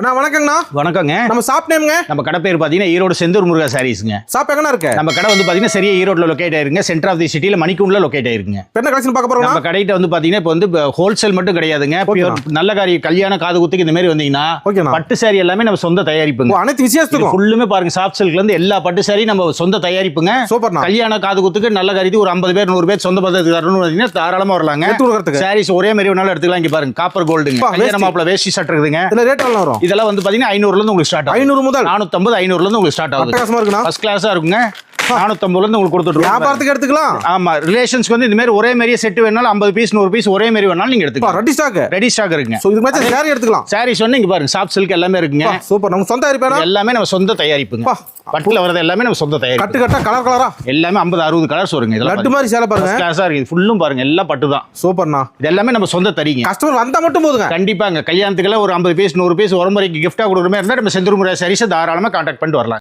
அண்ணா வணக்கங்கண்ணா. வணக்கங்க. நம்ம ஷாப் நேம்ங்க? நம்ம கடை பேர் பார்த்தீங்கன்னா ஈரோடு செந்தூர் முருகா சாரீஸ்ங்க. ஷாப் எங்கண்ணா இருக்கு? நம்ம கடை வந்து பார்த்தீங்கன்னா சரியா ஈரோட்ல லொகேட் ஆயிருங்க. சென்டர் ஆஃப் தி சிட்டில மணிக்கூண்டில் லொகேட் ஆயிருக்குங்க. என்ன கலெக்ஷன் பார்க்க போறோம்? நம்ம கடையிட்ட வந்து பார்த்தீங்கன்னா இப்போ வந்து ஹோல்சேல் மட்டும் கிடையாதுங்க. நல்ல காரிய கல்யாண காது குத்துக்கு இந்த மாதிரி வந்தீங்கன்னா பட்டு சாரி எல்லாமே நம்ம சொந்த தயாரிப்புங்க. அனைத்து விசேஷத்துக்கும் ஃபுல்லுமே பாருங்க சாஃப்ட் சில்க்ல இருந்து எல்லா பட்டு சாரி நம்ம சொந்த தயாரிப்புங்க. சூப்பர்ண்ணா. கல்யாண காது குத்துக்கு நல்ல காரியத்துக்கு ஒரு 50 பேர் 100 பேர் சொந்த பதத்துக்கு தரணும்னு பார்த்தீங்கன்னா தாராளமா வரலாங்க. சாரீஸ் ஒரே மாதிரி வேணாலும் எடுத்துக்கலாம். இங்க பாருங்க காப்பர் கோல்டுங்க. கல்யாண மாப்பிள வேஷ்டி சட்டை இருக்குதுங்க. இதுல ரேட் எவ்வளவு வரும்? இதெல்லாம் வந்து பாத்தீங்கன்னா 500 ல இருந்து உங்களுக்கு ஸ்டார்ட் ஆகும். 500 முதல் 450 500 ல இருந்து உங்களுக்கு ஸ்டார்ட் ஆகுது. அட்டகாசமா இருக்குண்ணா. ஃபர்ஸ்ட் கிளாஸா இருக்குங்க. 450 ல இருந்து உங்களுக்கு கொடுத்துட்டு வியாபாரத்துக்கு எடுத்துக்கலாம். ஆமா, ரிலேஷன்ஸ்க்கு வந்து இந்த மாதிரி ஒரே மாதிரியே செட் வேணாலும் 50 பீஸ் 100 பீஸ் ஒரே மாதிரி வேணாலும் நீங்க எடுத்துக்கலாம். ரெடி ஸ்டாக் இருக்குங்க. சோ இதுக்கு மேட்ச் சாரி எடுத்துக்கலாம். சாரீஸ் வந்து இங்க பாருங்க சாஃப்ட் சில்க் எல்லாமே இருக்குங்க. சூப்பர். நம்ம சொந்த தயாரிப்பு எல்லாமே நம்ம சொந்த தயாரிப்புங்க. பட்டுல வரது எல்லாமே நம்ம சொந்த தயாரிப்பு. கட்டு கட்டா கலர் கலரா எல்லாமே 50 60 கலர்ஸ் வருங்க. இதெல்லாம் லட்டு மாதிரி சேலை பாருங்க. கிளாஸா இருக்கு. ஃபுல்லும் பாருங்க எல்லாம் பட்டு தான். சூப்பர்ண்ணா. இது எல்லாமே நம்ம சொந்த தரீங்க. கஸ்டமர் வந்தா மட்டும் போதுங்க. கண்டிப்பாங்க. கல்யாணத்துக்குள்ள ஒரு 50 பீஸ் 100 பீஸ் உரம்பரைக்கு கிஃப்டா கொடுக்குற மாதிரி இருந்தா நம்ம செந்தூர் முருகா சாரீஸ் தாராளமா கான்டாக்ட் பண்ணிட்டு வரலாம்.